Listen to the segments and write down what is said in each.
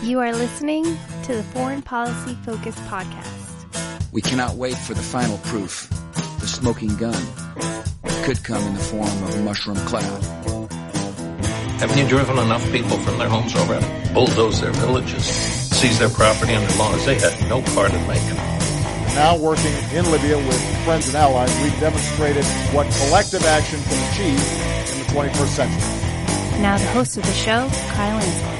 You are listening to the Foreign Policy Focus podcast. We cannot wait for the final proof. The smoking gun could come in the form of a mushroom cloud. Haven't you driven enough people from their homes already? Bulldoze their villages, seize their property under laws they had no part in making. Now working in Libya with friends and allies, we've demonstrated what collective action can achieve in the 21st century. Now the host of the show, Kyle Ansel.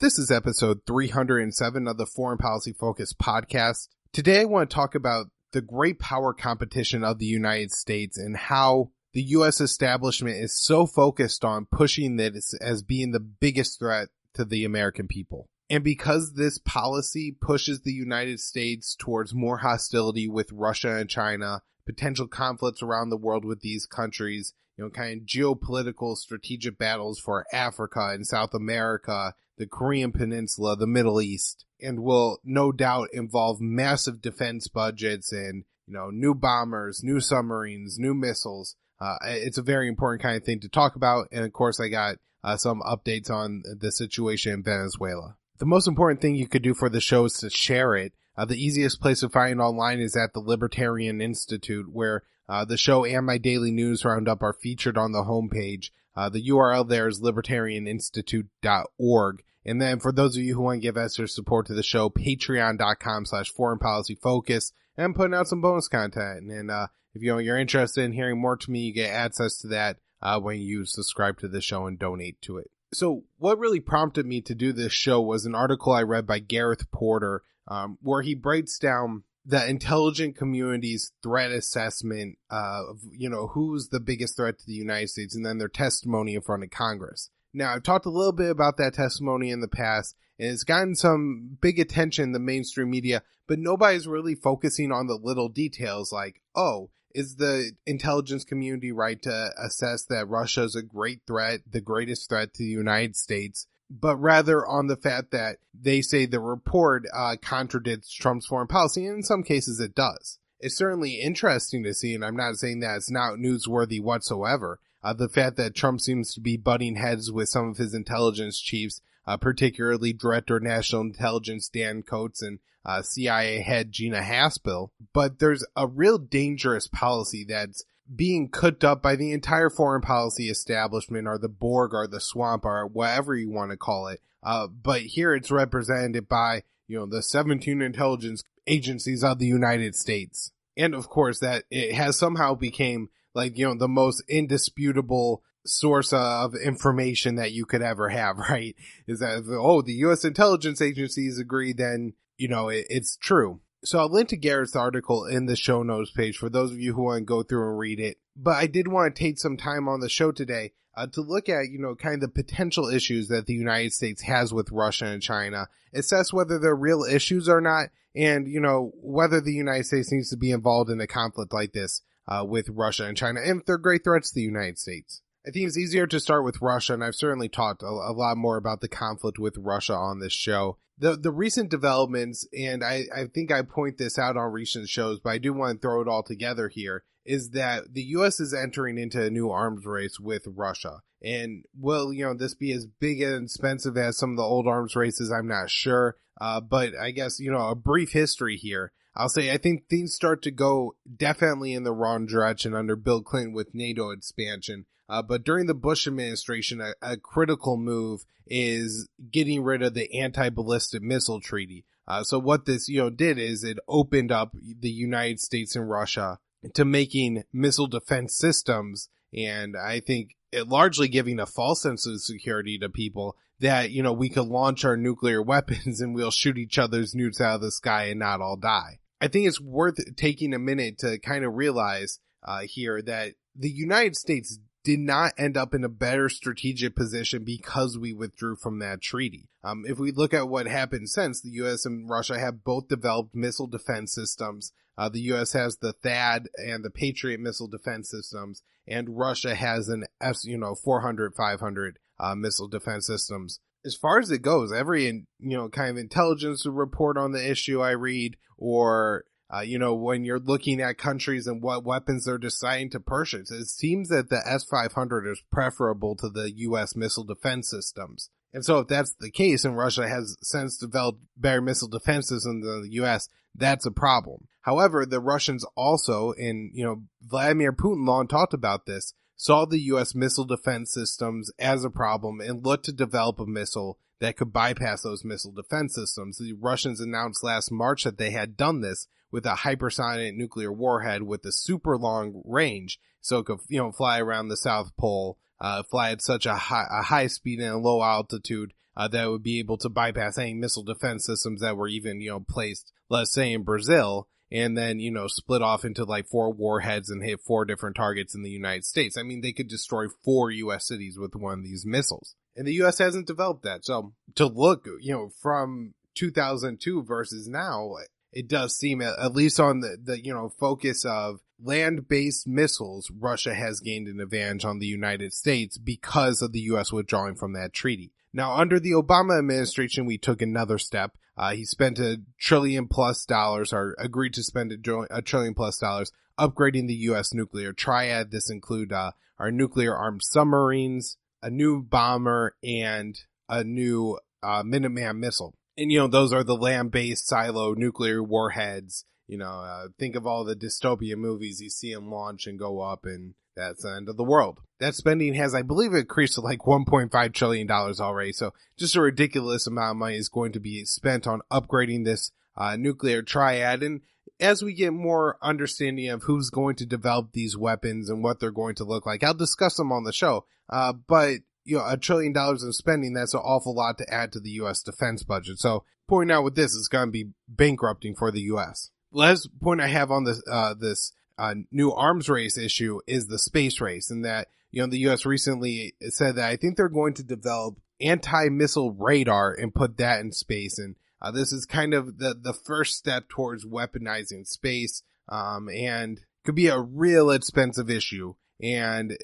This is episode 307 of the Foreign Policy Focus podcast. Today I want to talk about the great power competition of the United States and how the U.S. establishment is so focused on pushing this as being the biggest threat to the American people. And because this policy pushes the United States towards more hostility with Russia and China, potential conflicts around the world with these countries, kind of geopolitical strategic battles for Africa and South America, the Korean Peninsula, the Middle East, and will no doubt involve massive defense budgets and, new bombers, new submarines, new missiles. It's a very important kind of thing to talk about. And of course, I got some updates on the situation in Venezuela. The most important thing you could do for the show is to share it. The easiest place to find online is at the Libertarian Institute, where the show and my daily news roundup are featured on the homepage. The URL there is libertarianinstitute.org. And then for those of you who want to give extra support to the show, patreon.com/foreignpolicyfocus, and I'm putting out some bonus content. And if you're interested in hearing more to me, you get access to that when you subscribe to the show and donate to it. So what really prompted me to do this show was an article I read by Gareth Porter, where he breaks down the intelligence community's threat assessment of, who's the biggest threat to the United States, and then their testimony in front of Congress. Now, I've talked a little bit about that testimony in the past, and it's gotten some big attention in the mainstream media, but nobody's really focusing on the little details like, is the intelligence community right to assess that Russia is a great threat, the greatest threat to the United States, but rather on the fact that they say the report contradicts Trump's foreign policy, and in some cases it does. It's certainly interesting to see, and I'm not saying that it's not newsworthy whatsoever, the fact that Trump seems to be butting heads with some of his intelligence chiefs, particularly Director of National Intelligence Dan Coats and CIA head Gina Haspel. But there's a real dangerous policy that's being cooked up by the entire foreign policy establishment, or the Borg, or the swamp, or whatever you want to call it. But here it's represented by, the 17 intelligence agencies of the United States. And of course that it has somehow became the most indisputable source of information that you could ever have, right? Is that, the U.S. intelligence agencies agree, then, it's true. So I'll link to Gareth's article in the show notes page for those of you who want to go through and read it. But I did want to take some time on the show today to look at, kind of the potential issues that the United States has with Russia and China, assess whether they're real issues or not, and, whether the United States needs to be involved in a conflict like this with Russia and China, and if they're great threats to the United States. I think it's easier to start with Russia, and I've certainly talked a lot more about the conflict with Russia on this show. The recent developments, and I think I point this out on recent shows, but I do want to throw it all together here, is that the U.S. is entering into a new arms race with Russia. And will, this be as big and expensive as some of the old arms races? I'm not sure. But I guess, a brief history here. I'll say I think things start to go definitely in the wrong direction under Bill Clinton with NATO expansion. But during the Bush administration, a critical move is getting rid of the anti-ballistic missile treaty. So what this, did is it opened up the United States and Russia to making missile defense systems. And I think it largely giving a false sense of security to people that, we could launch our nuclear weapons and we'll shoot each other's nukes out of the sky and not all die. I think it's worth taking a minute to kind of realize here that the United States did not end up in a better strategic position because we withdrew from that treaty. If we look at what happened since, the U.S. and Russia have both developed missile defense systems. The U.S. has the THAAD and the Patriot missile defense systems, and Russia has an 400, 500 missile defense systems. As far as it goes, every, kind of intelligence report on the issue I read, or when you're looking at countries and what weapons they're deciding to purchase, it seems that the S-500 is preferable to the U.S. missile defense systems. And so if that's the case, and Russia has since developed better missile defense systems than the U.S., that's a problem. However, the Russians also, and Vladimir Putin long talked about this, saw the U.S. missile defense systems as a problem and looked to develop a missile that could bypass those missile defense systems. The Russians announced last March that they had done this with a hypersonic nuclear warhead with a super long range, so it could, fly around the South Pole, fly at such a high speed and a low altitude that it would be able to bypass any missile defense systems that were even, placed, let's say, in Brazil, and then, split off into like 4 warheads and hit 4 different targets in the United States. I mean, they could destroy 4 U.S. cities with one of these missiles. And the U.S. hasn't developed that. So to look, from 2002 versus now, it does seem, at least on the focus of land-based missiles, Russia has gained an advantage on the United States because of the U.S. withdrawing from that treaty. Now, under the Obama administration, we took another step. He spent $1 trillion+, or agreed to spend $1 trillion+ upgrading the U.S. nuclear triad. This include our nuclear-armed submarines, a new bomber, and a new Minuteman missile. And, those are the land-based silo nuclear warheads. Think of all the dystopian movies you see them launch and go up, and that's the end of the world. That spending has, I believe, increased to like $1.5 trillion already. So just a ridiculous amount of money is going to be spent on upgrading this nuclear triad. And as we get more understanding of who's going to develop these weapons and what they're going to look like, I'll discuss them on the show. But $1 trillion in spending, that's an awful lot to add to the U.S. defense budget. So pointing out with this is going to be bankrupting for the U.S. Last point I have on this new arms race issue is the space race, and that, the U.S. recently said that I think they're going to develop anti-missile radar and put that in space. And this is kind of the first step towards weaponizing space, and could be a real expensive issue and,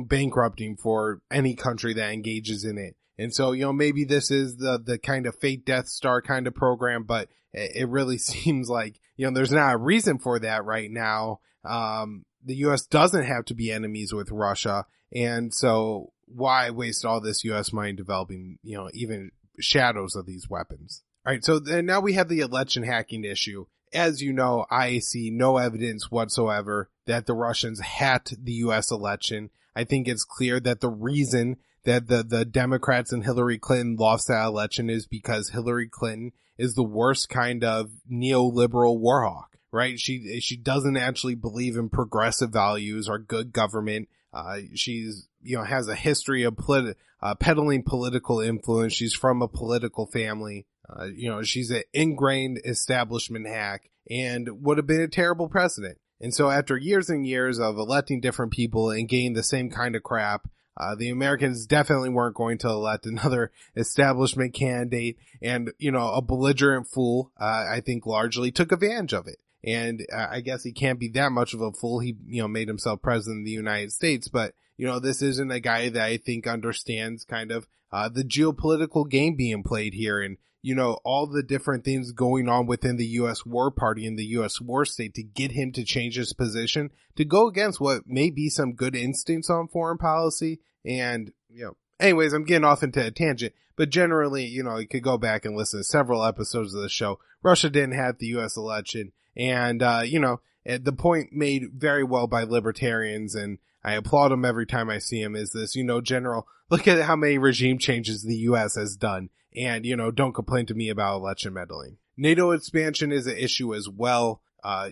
bankrupting for any country that engages in it. And so, maybe this is the kind of fake Death Star kind of program, but it really seems like, there's not a reason for that right now. The U.S. doesn't have to be enemies with Russia. And so why waste all this U.S. money developing, even shadows of these weapons? All right. So then now we have the election hacking issue. As you know, I see no evidence whatsoever that the Russians hacked the U.S. election. I think it's clear that the reason that the Democrats and Hillary Clinton lost that election is because Hillary Clinton is the worst kind of neoliberal war hawk. Right? She doesn't actually believe in progressive values or good government. She's, has a history of peddling political influence. She's from a political family. She's an ingrained establishment hack and would have been a terrible president. And so after years and years of electing different people and getting the same kind of crap, the Americans definitely weren't going to elect another establishment candidate, and, a belligerent fool, I think largely took advantage of it. And I guess he can't be that much of a fool. He, made himself president of the United States. But, this isn't a guy that I think understands kind of the geopolitical game being played here. And, all the different things going on within the U.S. war party and the U.S. war state to get him to change his position, to go against what may be some good instincts on foreign policy. And, anyways, I'm getting off into a tangent. But generally, you could go back and listen to several episodes of the show. Russia didn't have the U.S. election. And, the point made very well by libertarians, and I applaud them every time I see them, is this, general, look at how many regime changes the U.S. has done, and, don't complain to me about election meddling. NATO expansion is an issue as well.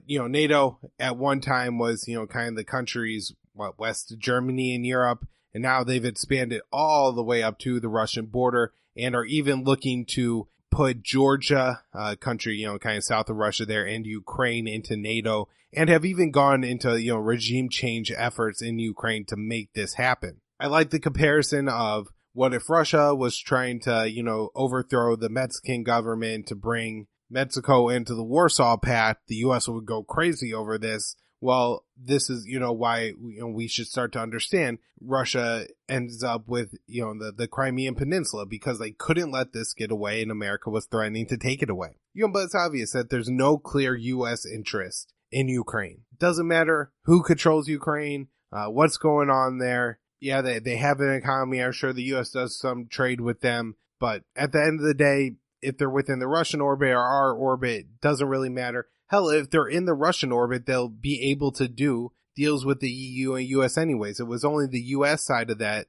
NATO at one time was, kind of the countries, west of Germany and Europe, and now they've expanded all the way up to the Russian border and are even looking to put Georgia, country, kind of south of Russia there, and Ukraine into NATO, and have even gone into, regime change efforts in Ukraine to make this happen. I like the comparison of what if Russia was trying to, overthrow the Mexican government to bring Mexico into the Warsaw Pact. The U.S. would go crazy over this. Well, this is, why we should start to understand Russia ends up with, the Crimean Peninsula, because they couldn't let this get away and America was threatening to take it away. But it's obvious that there's no clear U.S. interest in Ukraine. Doesn't matter who controls Ukraine, what's going on there. Yeah, they have an economy. I'm sure the U.S. does some trade with them, But at the end of the day, if they're within the Russian orbit or our orbit, doesn't really matter. Hell, if they're in the Russian orbit, they'll be able to do deals with the EU and US anyways. It was only the US side of that,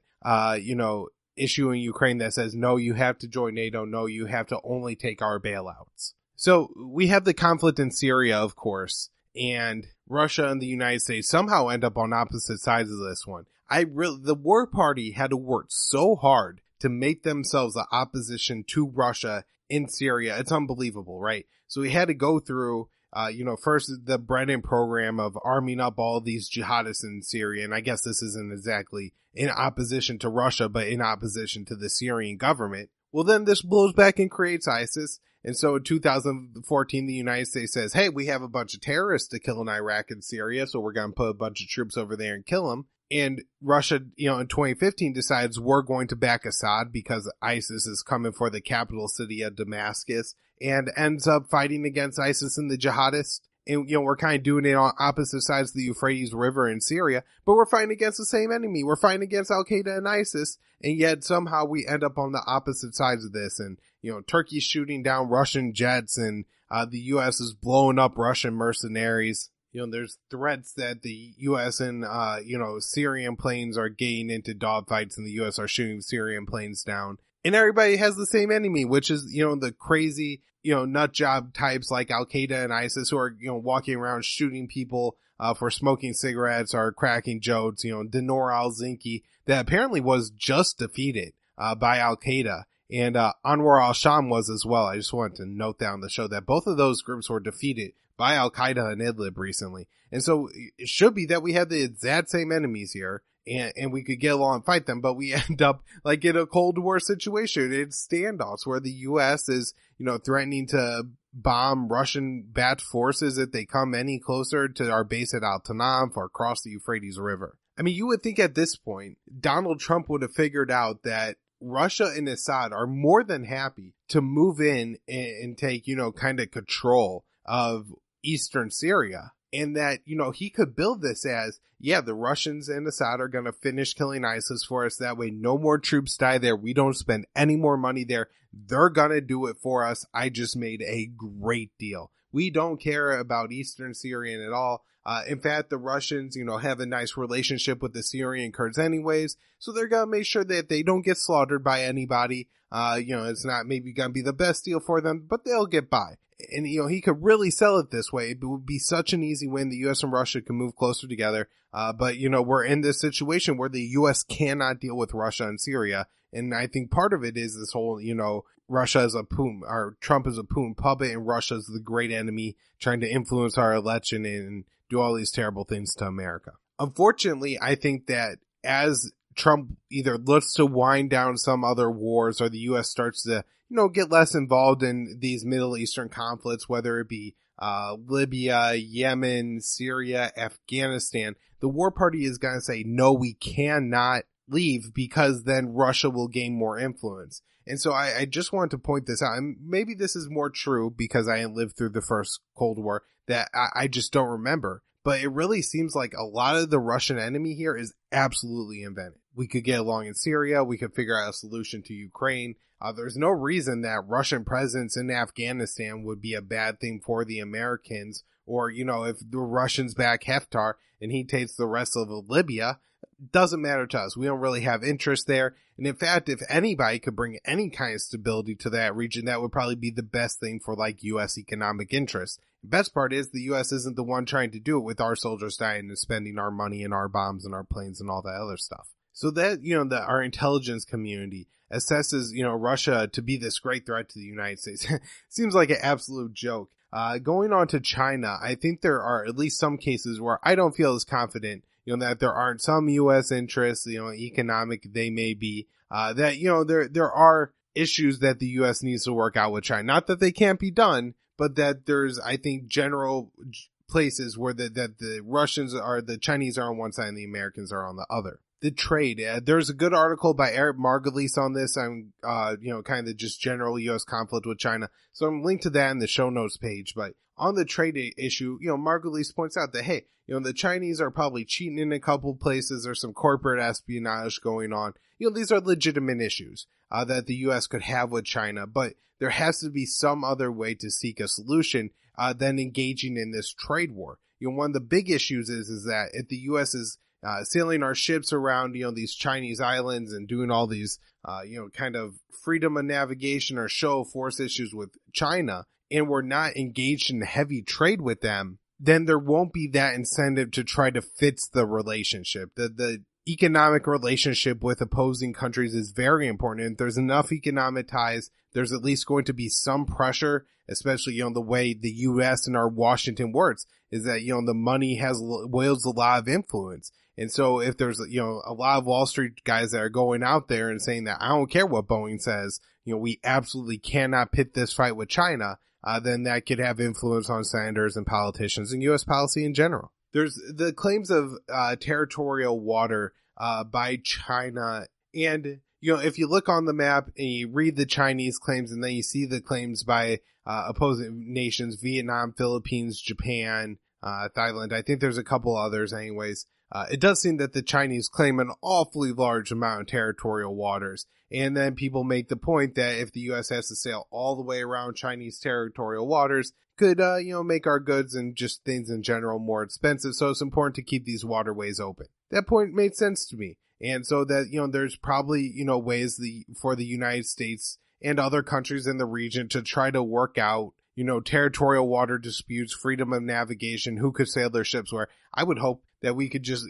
issue in Ukraine that says, no, you have to join NATO. No, you have to only take our bailouts. So we have the conflict in Syria, of course, and Russia and the United States somehow end up on opposite sides of this one. The war party had to work so hard to make themselves the opposition to Russia in Syria. It's unbelievable, right? So we had to go through, first the Brennan program of arming up all of these jihadists in Syria. And I guess this isn't exactly in opposition to Russia, but in opposition to the Syrian government. Well, then this blows back and creates ISIS. And so in 2014, the United States says, hey, we have a bunch of terrorists to kill in Iraq and Syria, so we're going to put a bunch of troops over there and kill them. And Russia, in 2015 decides we're going to back Assad because ISIS is coming for the capital city of Damascus, and ends up fighting against ISIS and the jihadists. And, we're kind of doing it on opposite sides of the Euphrates River in Syria, but we're fighting against the same enemy. We're fighting against Al-Qaeda and ISIS, and yet somehow we end up on the opposite sides of this. And, Turkey's shooting down Russian jets, and the U.S. is blowing up Russian mercenaries. There's threats that the U.S. and, Syrian planes are getting into dogfights, and the U.S. are shooting Syrian planes down. And everybody has the same enemy, which is, the crazy, nut job types like Al-Qaeda and ISIS who are, walking around shooting people for smoking cigarettes or cracking jokes. Dinor al-Zinki, that apparently was just defeated by Al-Qaeda. And Anwar al-Sham was as well. I just wanted to note that on the show that both of those groups were defeated by Al-Qaeda in Idlib recently. And so it should be that we have the exact same enemies here, and we could get along and fight them, but we end up like in a Cold War situation. It's standoffs where the U.S. is, threatening to bomb Russian bat forces if they come any closer to our base at Al-Tanaf or across the Euphrates River. I mean, you would think at this point, Donald Trump would have figured out that Russia and Assad are more than happy to move in and take, kind of control of eastern Syria. And that, he could build this as, the Russians and Assad are going to finish killing ISIS for us. That way, no more troops die there. We don't spend any more money there. They're going to do it for us. I just made a great deal. We don't care about Eastern Syrian at all. In fact, the Russians, have a nice relationship with the Syrian Kurds anyways. So they're going to make sure that they don't get slaughtered by anybody. It's not maybe going to be the best deal for them, but they'll get by. And, he could really sell it this way. It would be such an easy win. The U.S. and Russia can move closer together. But, we're in this situation where the U.S. cannot deal with Russia and Syria. And I think part of it is this whole, Russia is a Putin, or Trump is a Putin puppet, and Russia is the great enemy trying to influence our election and do all these terrible things to America. Unfortunately, I think that as Trump either looks to wind down some other wars or the U.S. starts to, get less involved in these Middle Eastern conflicts, whether it be Libya, Yemen, Syria, Afghanistan, the war party is going to say, no, we cannot leave because then Russia will gain more influence. And so I just wanted to point this out. And maybe this is more true because I didn't live through the first Cold War that I just don't remember. But it really seems like a lot of the Russian enemy here is absolutely invented. We could get along in Syria. We could figure out a solution to Ukraine. There's no reason that Russian presence in Afghanistan would be a bad thing for the Americans. Or, if the Russians back Haftar and he takes the rest of Libya, doesn't matter to us. We don't really have interest there. And in fact, if anybody could bring any kind of stability to that region, that would probably be the best thing for U.S. economic interests. The best part is the U.S. isn't the one trying to do it with our soldiers dying and spending our money and our bombs and our planes and all that other stuff. So that, our intelligence community assesses, Russia to be this great threat to the United States. Seems like an absolute joke. Going on to China, I think there are at least some cases where I don't feel as confident, that there aren't some U.S. interests, economic they may be, that, there are issues that the U.S. needs to work out with China. Not that they can't be done, but that there's, I think, general places where that the Russians are, the Chinese are on one side and the Americans are on the other. the trade. There's a good article by Eric Margolis on this on, kind of just general U.S. conflict with China. So I'm linked to that in the show notes page. But on the trade issue, Margolis points out that, hey, the Chinese are probably cheating in a couple places. There's some corporate espionage going on. These are legitimate issues that the U.S. could have with China, but there has to be some other way to seek a solution than engaging in this trade war. One of the big issues is that if the U.S. is sailing our ships around, these Chinese islands and doing all these, kind of freedom of navigation or show of force issues with China, and we're not engaged in heavy trade with them, then there won't be that incentive to try to fix the relationship. The economic relationship with opposing countries is very important. If there's enough economic ties, there's at least going to be some pressure, especially, the way the U.S. and our Washington works is that, the money wields a lot of influence. And so if there's, a lot of Wall Street guys that are going out there and saying that I don't care what Boeing says, we absolutely cannot pit this fight with China, then that could have influence on senators and politicians and U.S. policy in general. There's the claims of territorial water by China. And, if you look on the map and you read the Chinese claims and then you see the claims by opposing nations, Vietnam, Philippines, Japan, Thailand, I think there's a couple others anyways. It does seem that the Chinese claim an awfully large amount of territorial waters. And then people make the point that if the U.S. has to sail all the way around Chinese territorial waters, could, make our goods and just things in general more expensive. So it's important to keep these waterways open. That point made sense to me. And so that, there's probably, ways for the United States and other countries in the region to try to work out, territorial water disputes, freedom of navigation, who could sail their ships where. I would hope that we could just,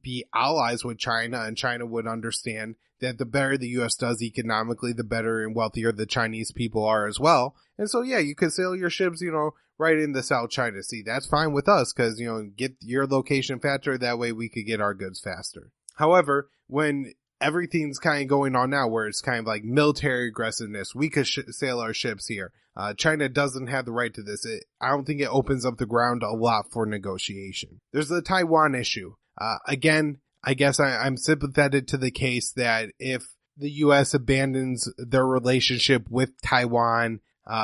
be allies with China, and China would understand that the better the U.S. does economically, the better and wealthier the Chinese people are as well. And so, yeah, you could sail your ships, right in the South China Sea. That's fine with us because, get your location faster. That way we could get our goods faster. However, when everything's kind of going on now where it's kind of like military aggressiveness, we could sail our ships here. China doesn't have the right to this. I don't think it opens up the ground a lot for negotiation. There's the Taiwan issue. Again, I guess I'm sympathetic to the case that if the U.S. abandons their relationship with Taiwan,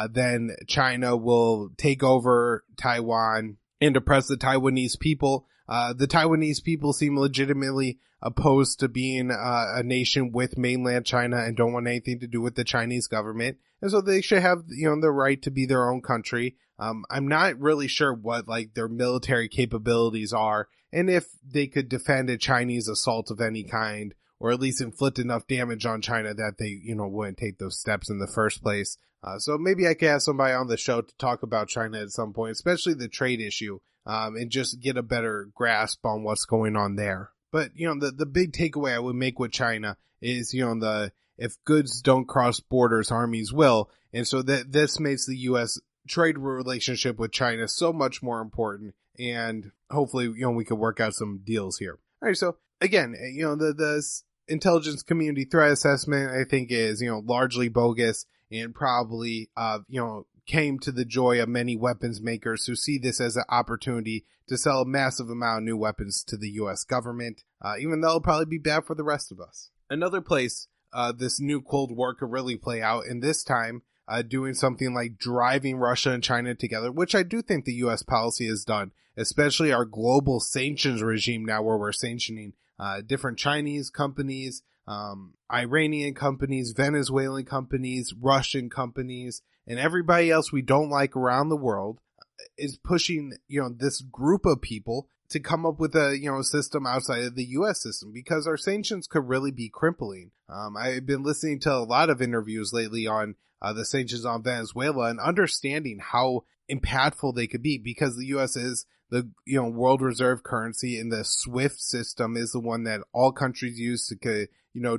then China will take over Taiwan and oppress the Taiwanese people. The Taiwanese people seem legitimately opposed to being a nation with mainland China and don't want anything to do with the Chinese government. And so they should have, the right to be their own country. I'm not really sure what their military capabilities are and if they could defend a Chinese assault of any kind, or at least inflict enough damage on China that they, wouldn't take those steps in the first place. So maybe I could have somebody on the show to talk about China at some point, especially the trade issue, and just get a better grasp on what's going on there. But, the big takeaway I would make with China is, if goods don't cross borders, armies will. And so this makes the U.S. trade relationship with China so much more important. And hopefully, we could work out some deals here. All right. So again, the intelligence community threat assessment, I think, is, largely bogus and probably, came to the joy of many weapons makers who see this as an opportunity to sell a massive amount of new weapons to the U.S. government, even though it'll probably be bad for the rest of us. Another place this new Cold War could really play out, and this time doing something like driving Russia and China together, which I do think the U.S. policy has done, especially our global sanctions regime now where we're sanctioning different Chinese companies, Iranian companies, Venezuelan companies, Russian companies, and everybody else we don't like around the world is pushing, this group of people to come up with a, system outside of the U.S. system because our sanctions could really be crippling. I've been listening to a lot of interviews lately on the sanctions on Venezuela and understanding how impactful they could be because the U.S. is the, world reserve currency, and the SWIFT system is the one that all countries use to,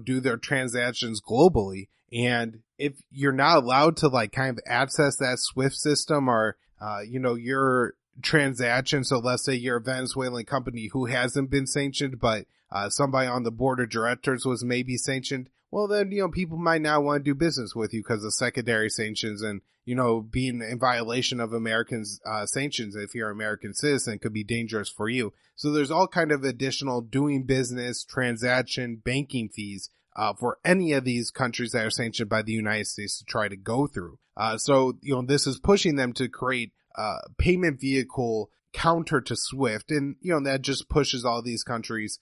do their transactions globally. And if you're not allowed to kind of access that SWIFT system or, your transaction, so let's say you're a Venezuelan company who hasn't been sanctioned, but somebody on the board of directors was maybe sanctioned, well, then, people might not want to do business with you because of secondary sanctions and, being in violation of Americans' sanctions if you're an American citizen could be dangerous for you. So there's all kind of additional doing business, transaction, banking fees for any of these countries that are sanctioned by the United States to try to go through. So this is pushing them to create a payment vehicle counter to SWIFT. And, that just pushes all these countries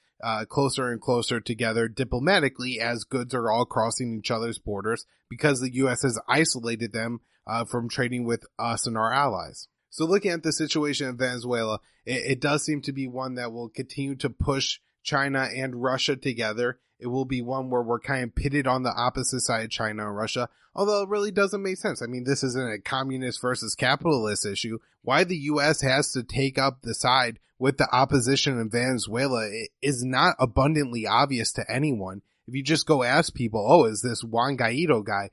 closer and closer together diplomatically as goods are all crossing each other's borders because the U.S. has isolated them from trading with us and our allies. So looking at the situation in Venezuela, it does seem to be one that will continue to push China and Russia together. It will be one where we're kind of pitted on the opposite side of China and Russia, although it really doesn't make sense. I mean, this isn't a communist versus capitalist issue. Why the U.S. has to take up the side with the opposition in Venezuela is not abundantly obvious to anyone. If you just go ask people, is this Juan Guaido guy,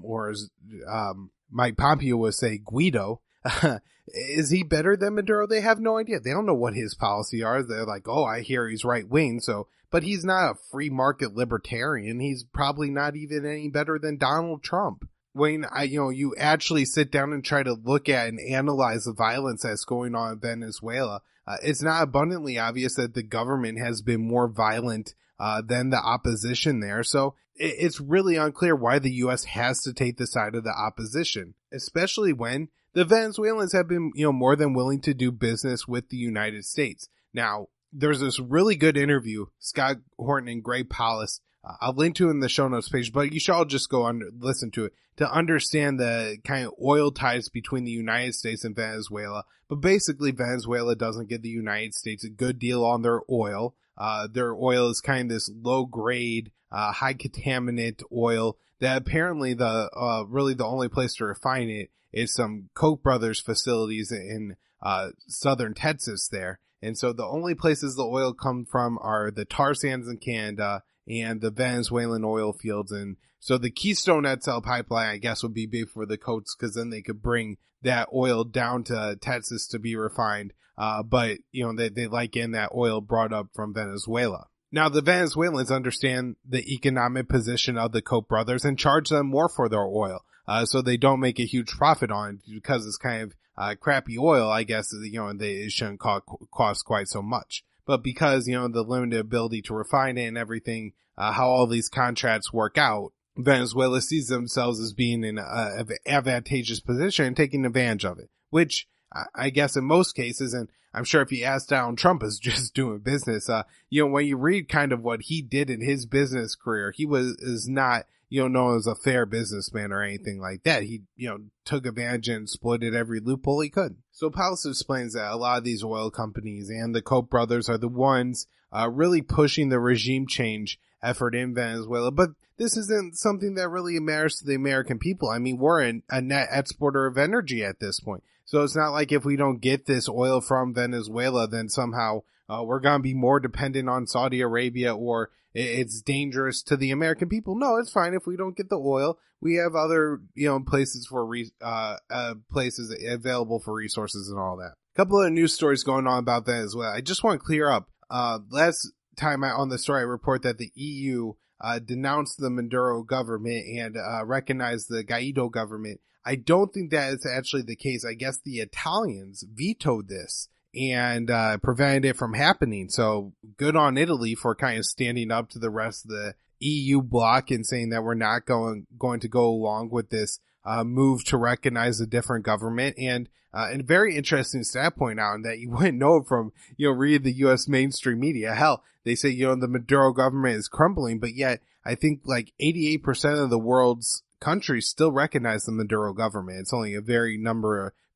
or as Mike Pompeo would say, Guido, is he better than Maduro? They have no idea. They don't know what his policy are. They're like, I hear he's right wing. But he's not a free market libertarian. He's probably not even any better than Donald Trump. When you actually sit down and try to look at and analyze the violence that's going on in Venezuela, it's not abundantly obvious that the government has been more violent than the opposition there. So it's really unclear why the U.S. has to take the side of the opposition, especially when the Venezuelans have been, more than willing to do business with the United States. Now, there's this really good interview, Scott Horton and Greg Palast. I'll link to it in the show notes page, but you should all just go on listen to it to understand the kind of oil ties between the United States and Venezuela. But basically, Venezuela doesn't give the United States a good deal on their oil. Their oil is kind of this low grade, high contaminant oil that apparently really the only place to refine it is some Koch brothers facilities in southern Texas there. And so the only places the oil comes from are the tar sands in Canada and the Venezuelan oil fields. And so the Keystone XL pipeline, I guess, would be big for the Kochs because then they could bring that oil down to Texas to be refined. But, they like in that oil brought up from Venezuela. Now, the Venezuelans understand the economic position of the Koch brothers and charge them more for their oil. So they don't make a huge profit on it because it's kind of crappy oil, I guess, it shouldn't cost quite so much. But because, the limited ability to refine it and everything, how all these contracts work out, Venezuela sees themselves as being in an advantageous position and taking advantage of it, which I guess in most cases, and I'm sure if you ask Donald Trump is just doing business, when you read kind of what he did in his business career, he is not, known as a fair businessman or anything like that. He, took advantage and exploited every loophole he could. So Palast explains that a lot of these oil companies and the Koch brothers are the ones really pushing the regime change effort in Venezuela. But this isn't something that really matters to the American people. I mean, we're a net exporter of energy at this point. So it's not like if we don't get this oil from Venezuela, then somehow we're going to be more dependent on Saudi Arabia or it's dangerous to the American people. No, it's fine if we don't get the oil. We have other, places for places available for resources and all that. A couple of news stories going on about Venezuela. I just want to clear up. Last time on the story, I report that the EU denounced the Maduro government and recognized the Guaido government. I don't think that is actually the case. I guess the Italians vetoed this and prevented it from happening. So good on Italy for kind of standing up to the rest of the EU bloc and saying that we're not going to go along with this move to recognize a different government. And a very interesting stat point out that you wouldn't know from, read the U.S. mainstream media. Hell, they say, the Maduro government is crumbling, but yet I think like 88% of the world's countries still recognize the Maduro government. It's only a very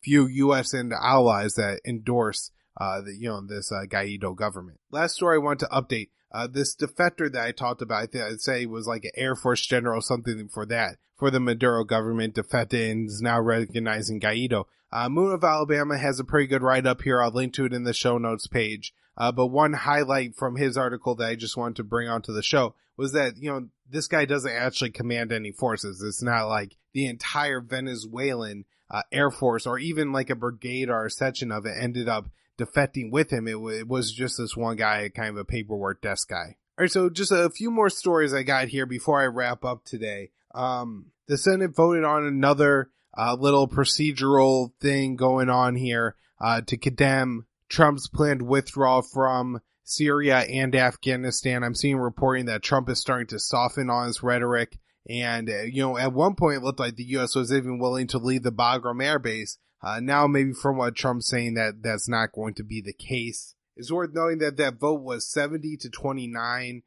few U.S. and allies that endorse this Guaido government. Last story I want to update. This defector that I talked about, I'd say was like an Air Force general, something for the Maduro government, defected and is now recognizing Guaido. Moon of Alabama has a pretty good write-up here. I'll link to it in the show notes page. But one highlight from his article that I just wanted to bring onto the show was that, this guy doesn't actually command any forces. It's not like the entire Venezuelan Air Force or even like a brigade or a section of it ended up defecting with him. It was just this one guy, kind of a paperwork desk guy. All right, so just a few more stories I got here before I wrap up today. The Senate voted on another little procedural thing going on here to condemn Trump's planned withdrawal from Syria and Afghanistan. I'm seeing reporting that Trump is starting to soften on his rhetoric. And, at one point it looked like the U.S. was even willing to leave the Bagram Air Base. Now, maybe from what Trump's saying, that's not going to be the case. It's worth noting that vote was 70-29.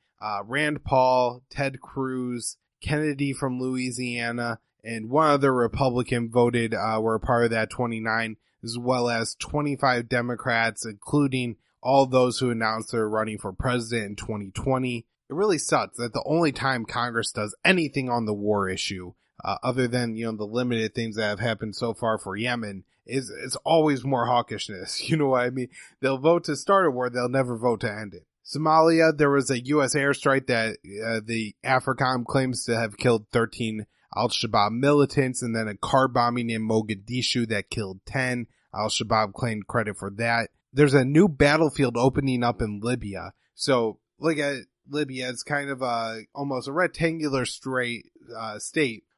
Rand Paul, Ted Cruz, Kennedy from Louisiana, and one other Republican voted, were a part of that 29, as well as 25 Democrats, including all those who announced they're running for president in 2020. It really sucks that the only time Congress does anything on the war issue, other than, the limited things that have happened so far for Yemen, is it's always more hawkishness. You know what I mean? They'll vote to start a war, they'll never vote to end it. Somalia, there was a U.S. airstrike that the AFRICOM claims to have killed 13 al-Shabaab militants, and then a car bombing in Mogadishu that killed 10. Al-Shabaab claimed credit for that. There's a new battlefield opening up in Libya. So look at Libya. It's kind of almost a rectangular state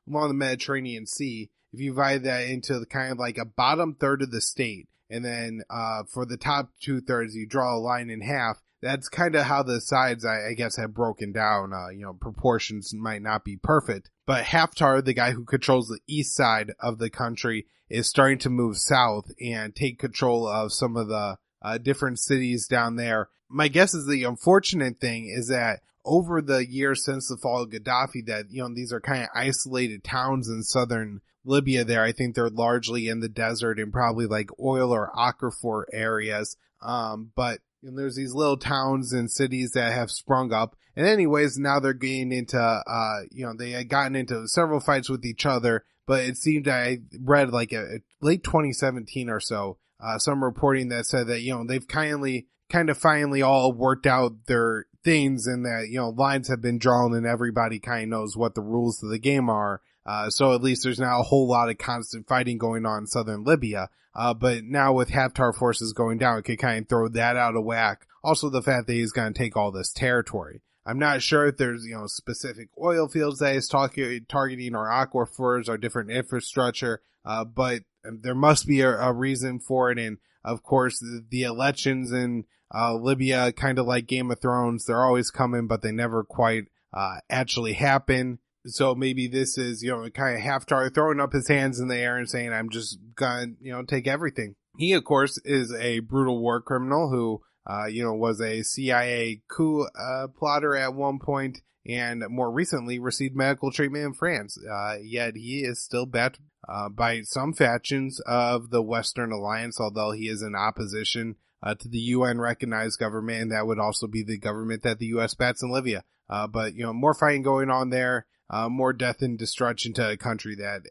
along the Mediterranean Sea. If you divide that into kind of like a bottom third of the state, and then for the top 2/3, you draw a line in half. That's kind of how the sides, I guess, have broken down. Proportions might not be perfect. But Haftar, the guy who controls the east side of the country, is starting to move south and take control of some of the different cities down there. My guess is the unfortunate thing is that over the years since the fall of Gaddafi, that, these are kind of isolated towns in southern Libya there. I think they're largely in the desert and probably like oil or aquifer areas. But there's these little towns and cities that have sprung up. And anyways, now they're getting into, they had gotten into several fights with each other, but it seemed I read like a late 2017 or so, some reporting that said that, they've kind of finally all worked out their things, and that, lines have been drawn and everybody kind of knows what the rules of the game are. So at least there's now a whole lot of constant fighting going on in southern Libya. But now with Haftar forces going down, it could kind of throw that out of whack. Also the fact that he's going to take all this territory. I'm not sure if there's, specific oil fields that he's targeting or aquifers or different infrastructure. But there must be a reason for it. And of course the elections in Libya, kind of like Game of Thrones, they're always coming, but they never quite actually happen. So maybe this is, kind of Haftar throwing up his hands in the air and saying, I'm just gonna, take everything. He, of course, is a brutal war criminal who, was a CIA coup plotter at one point, and more recently received medical treatment in France. Yet he is still backed by some factions of the Western Alliance, although he is in opposition to the UN recognized government, and that would also be the government that the U.S. backs in Libya. But, more fighting going on there. More death and destruction to a country that,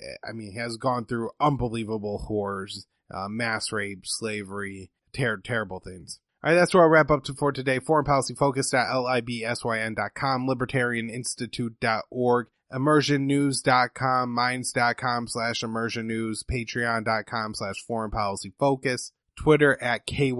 has gone through unbelievable horrors, mass rape, slavery, terrible things. All right, that's where I'll wrap up for today. foreignpolicyfocus.libsyn.com, libertarianinstitute.org, immersionnews.com, minds.com/immersionnews, patreon.com/foreignpolicyfocus, Twitter @KYAAALE.